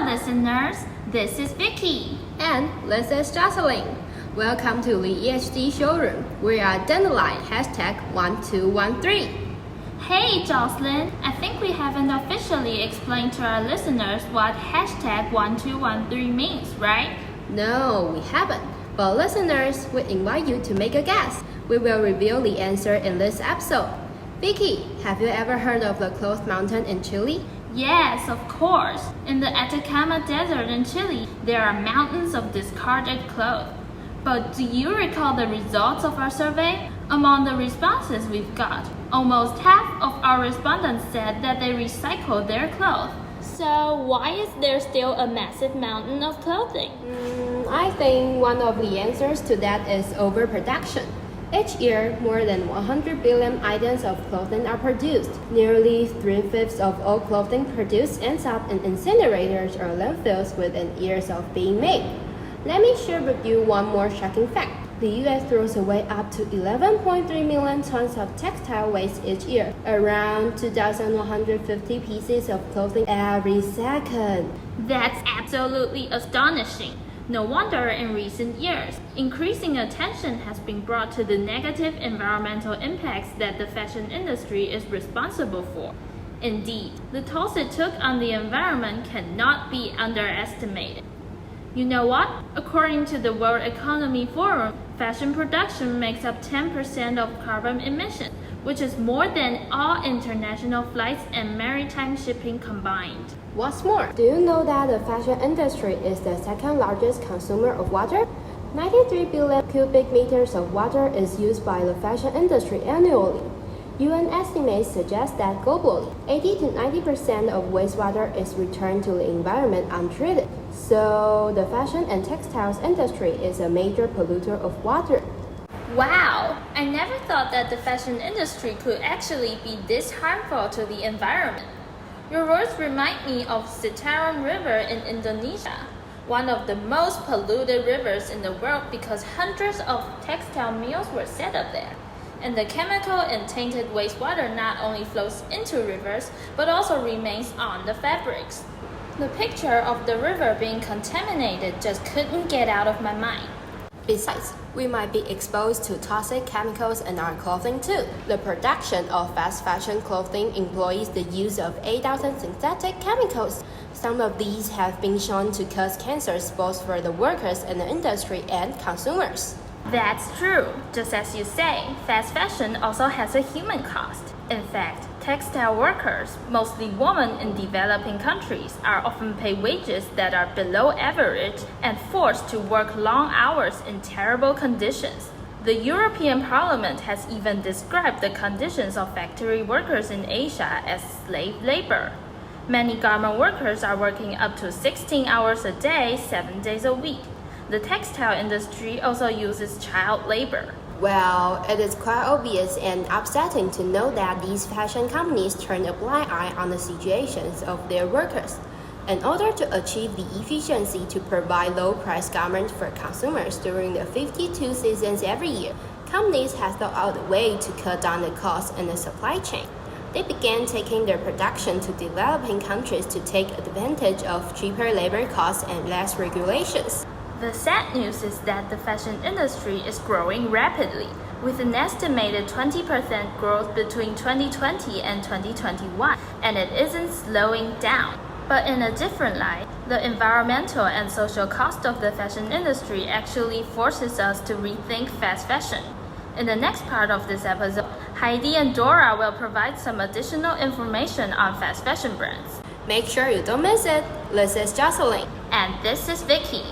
listeners. This is Vicky. And this is Jocelyn. Welcome to the EHD showroom. We are Dandelion #1213. Hey Jocelyn, I think we haven't officially explained to our listeners what #1213 means, right? No, we haven't. But listeners, we invite you to make a guess. We will reveal the answer in this episode. Vicky, have you ever heard of the Cloth Mountain in Chile? Yes, of course. In the Atacama Desert in Chile, there are mountains of discarded clothes. But do you recall the results of our survey? Among the responses we've got, almost half of our respondents said that they recycle their clothes. So why is there still a massive mountain of clothing? I think one of the answers to that is overproduction. Each year, more than 100 billion items of clothing are produced. Nearly 3/5 of all clothing produced ends up in incinerators or landfills within years of being made. Let me share with you one more shocking fact. The US throws away up to 11.3 million tons of textile waste each year, around 2,150 pieces of clothing every second. That's absolutely astonishing. No wonder in recent years, increasing attention has been brought to the negative environmental impacts that the fashion industry is responsible for. Indeed, the tolls it took on the environment cannot be underestimated. You know what? According to the World Economy Forum, fashion production makes up 10% of carbon emissions, which is more than all international flights and maritime shipping combined. What's more, do you know that the fashion industry is the second largest consumer of water? 93 billion cubic meters of water is used by the fashion industry annually. UN estimates suggest that globally, 80 to 90% of wastewater is returned to the environment untreated. So the fashion and textiles industry is a major polluter of water. Wow! I never thought that the fashion industry could actually be this harmful to the environment. Your words remind me of Citarum River in Indonesia, one of the most polluted rivers in the world because hundreds of textile mills were set up there. And the chemical and tainted wastewater not only flows into rivers, but also remains on the fabrics. The picture of the river being contaminated just couldn't get out of my mind. Besides, we might be exposed to toxic chemicals in our clothing too. The production of fast fashion clothing employs the use of 8,000 synthetic chemicals. Some of these have been shown to cause cancers both for the workers in the industry and consumers. That's true. Just as you say, fast fashion also has a human cost. In fact, textile workers, mostly women in developing countries, are often paid wages that are below average and forced to work long hours in terrible conditions. The European Parliament has even described the conditions of factory workers in Asia as slave labor. Many garment workers are working up to 16 hours a day, 7 days a week. The textile industry also uses child labor. Well, it is quite obvious and upsetting to know that these fashion companies turn a blind eye on the situations of their workers. In order to achieve the efficiency to provide low-priced garments for consumers during the 52 seasons every year, companies have thought out a way to cut down the costs in the supply chain. They began taking their production to developing countries to take advantage of cheaper labor costs and less regulations. The sad news is that the fashion industry is growing rapidly, with an estimated 20% growth between 2020 and 2021, and it isn't slowing down. But in a different light, the environmental and social cost of the fashion industry actually forces us to rethink fast fashion. In the next part of this episode, Heidi and Dora will provide some additional information on fast fashion brands. Make sure you don't miss it. This is Jocelyn. And this is Vicky.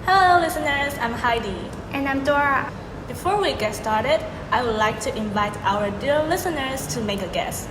Hello listeners, I'm Heidi. And I'm Dora. Before we get started, I would like to invite our dear listeners to make a guess.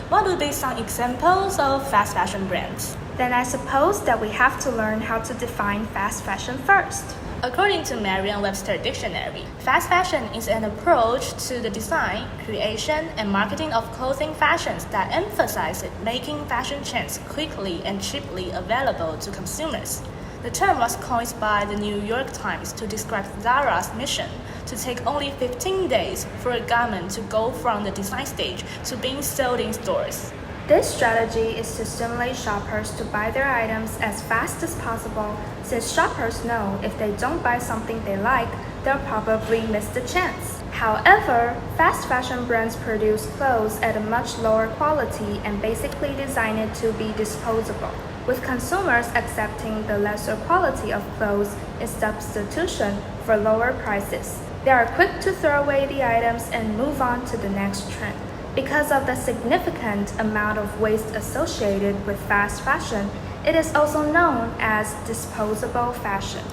What would be some examples of fast fashion brands? Then I suppose that we have to learn how to define fast fashion first. According to Merriam-Webster Dictionary, fast fashion is an approach to the design, creation, and marketing of clothing fashions that emphasizes making fashion trends quickly and cheaply available to consumers. The term was coined by the New York Times to describe Zara's mission to take only 15 days for a garment to go from the design stage to being sold in stores. This strategy is to stimulate shoppers to buy their items as fast as possible, since shoppers know if they don't buy something they like, they'll probably miss the chance. However, fast fashion brands produce clothes at a much lower quality and basically design it to be disposable, with consumers accepting the lesser quality of clothes in substitution for lower prices. They are quick to throw away the items and move on to the next trend. Because of the significant amount of waste associated with fast fashion, it is also known as disposable fashion.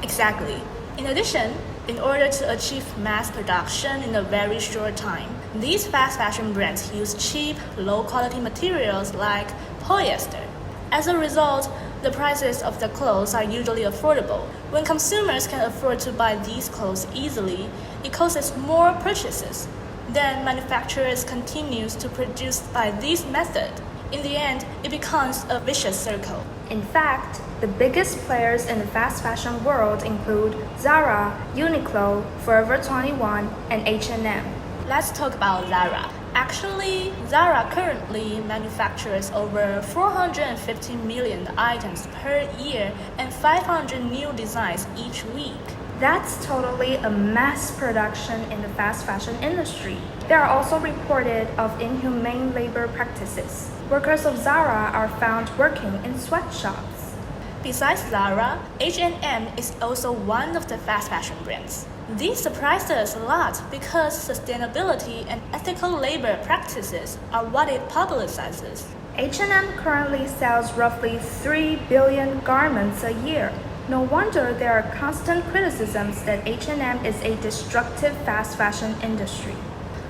Exactly. In addition, in order to achieve mass production in a very short time, these fast fashion brands use cheap, low-quality materials like polyester. As a result, the prices of the clothes are usually affordable. When consumers can afford to buy these clothes easily, it causes more purchases. Then manufacturers continue to produce by this method. In the end, it becomes a vicious circle. In fact, the biggest players in the fast fashion world include Zara, Uniqlo, Forever 21, and H&M. Let's talk about Zara. Actually, Zara currently manufactures over 450 million items per year and 500 new designs each week. That's totally a mass production in the fast fashion industry. There are also reported of inhumane labor practices. Workers of Zara are found working in sweatshops. Besides Zara, H&M is also one of the fast fashion brands. This surprised us a lot because sustainability and ethical labor practices are what it publicizes. H&M currently sells roughly 3 billion garments a year. No wonder there are constant criticisms that H&M is a destructive fast fashion industry.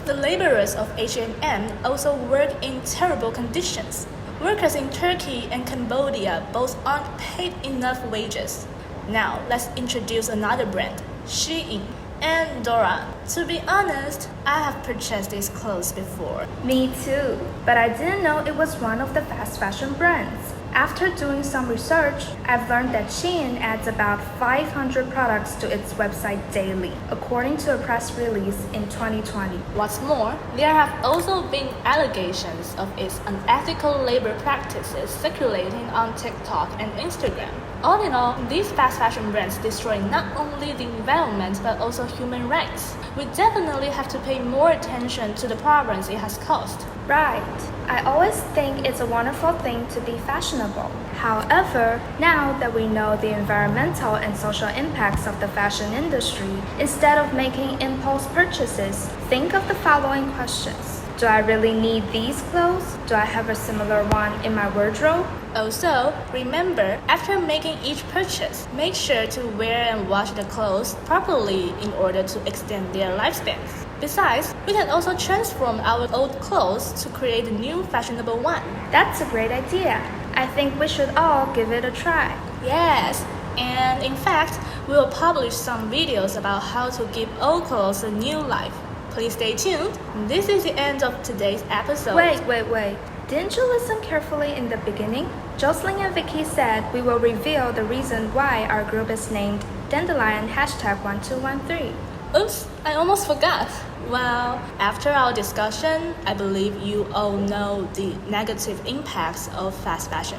The laborers of H&M also work in terrible conditions. Workers in Turkey and Cambodia both aren't paid enough wages. Now, let's introduce another brand, Shein and Dora. To be honest, I have purchased these clothes before. Me too, but I didn't know it was one of the fast fashion brands. After doing some research, I've learned that Shein adds about 500 products to its website daily, according to a press release in 2020. What's more, there have also been allegations of its unethical labor practices circulating on TikTok and Instagram. All in all, these fast fashion brands destroy not only the environment but also human rights. We definitely have to pay more attention to the problems it has caused. Right. I always think it's a wonderful thing to be fashionable. However, now that we know the environmental and social impacts of the fashion industry, instead of making impulse purchases, think of the following questions. Do I really need these clothes? Do I have a similar one in my wardrobe? Also, remember, after making each purchase, make sure to wear and wash the clothes properly in order to extend their lifespans. Besides, we can also transform our old clothes to create a new fashionable one. That's a great idea. I think we should all give it a try. Yes, and in fact, we will publish some videos about how to give old clothes a new life. Please stay tuned. This is the end of today's episode. Wait. Didn't you listen carefully in the beginning? Jocelyn and Vicky said we will reveal the reason why our group is named Dandelion #1213. Oops, I almost forgot. Well, after our discussion, I believe you all know the negative impacts of fast fashion.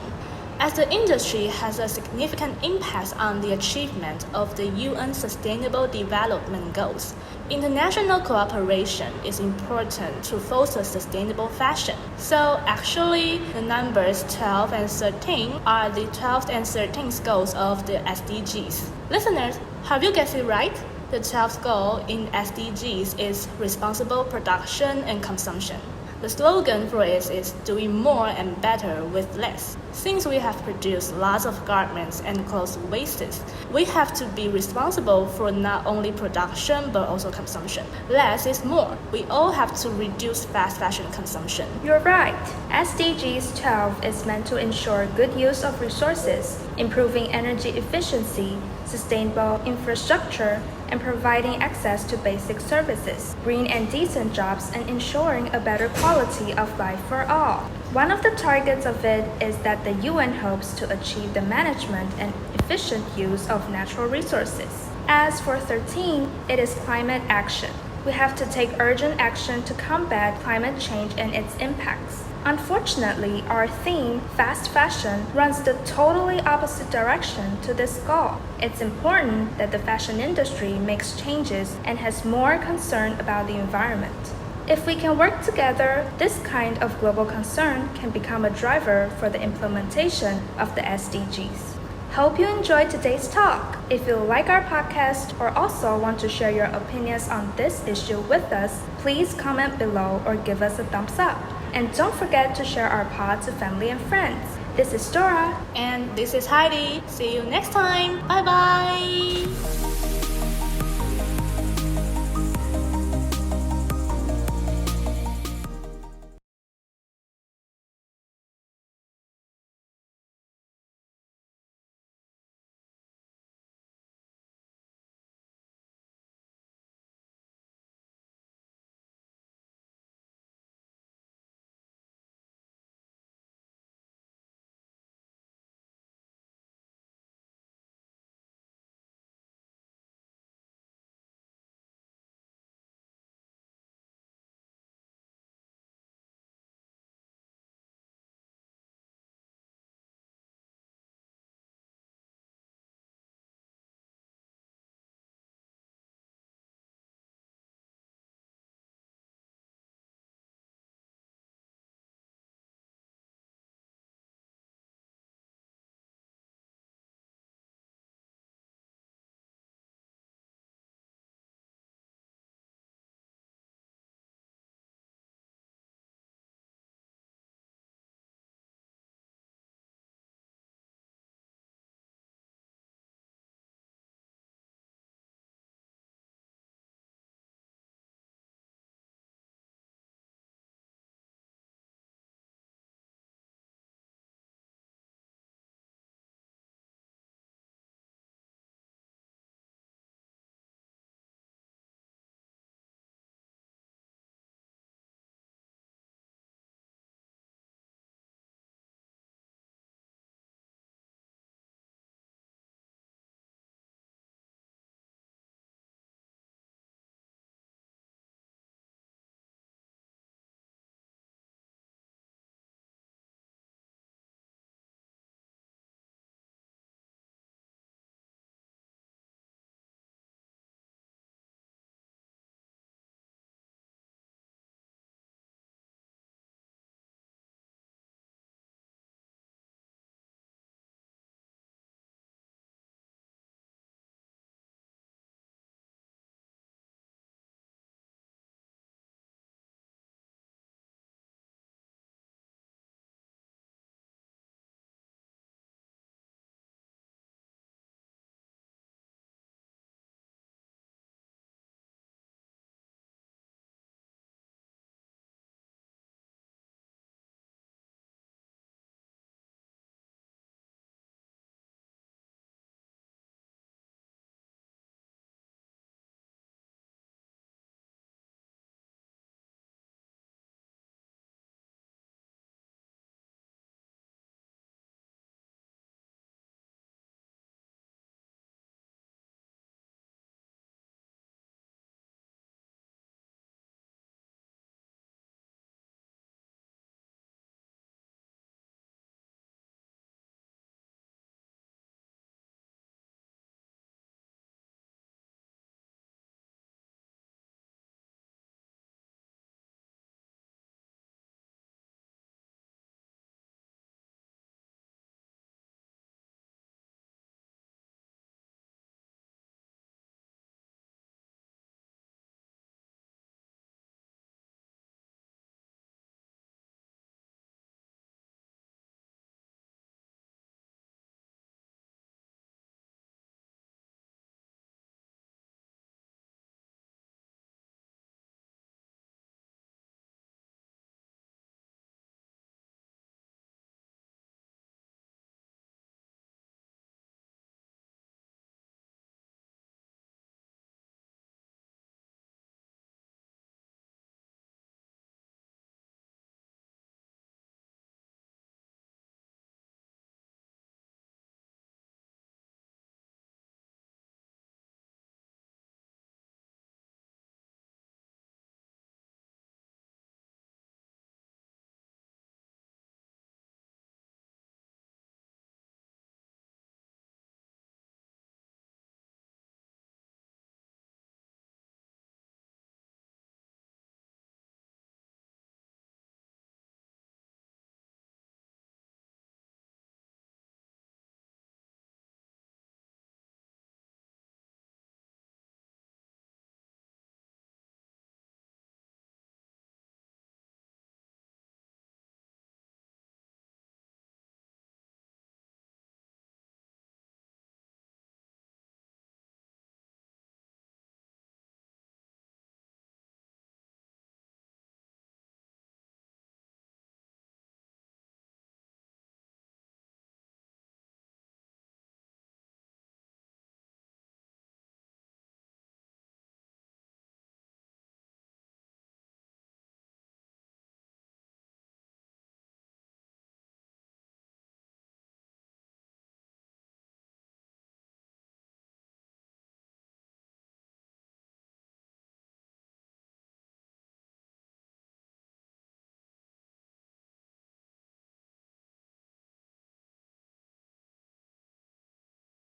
As the industry has a significant impact on the achievement of the UN Sustainable Development Goals, international cooperation is important to foster sustainable fashion. So actually, the numbers 12 and 13 are the 12th and 13th goals of the SDGs. Listeners, have you guessed it right? The 12th goal in SDGs is responsible production and consumption. The slogan for it is doing more and better with less. Since we have produced lots of garments and clothes wastes, we have to be responsible for not only production but also consumption. Less is more. We all have to reduce fast fashion consumption. You're right. SDGs 12 is meant to ensure good use of resources, improving energy efficiency, sustainable infrastructure, and providing access to basic services, green and decent jobs, and ensuring a better quality of life for all. One of the targets of it is that the UN hopes to achieve the management and efficient use of natural resources. As for 13, it is climate action. We have to take urgent action to combat climate change and its impacts. Unfortunately, our theme, fast fashion, runs the totally opposite direction to this goal. It's important that the fashion industry makes changes and has more concern about the environment. If we can work together, this kind of global concern can become a driver for the implementation of the SDGs. Hope you enjoyed today's talk. If you like our podcast or also want to share your opinions on this issue with us, please comment below or give us a thumbs up. And don't forget to share our pod to family and friends. This is Dora. And this is Heidi. See you next time. Bye bye.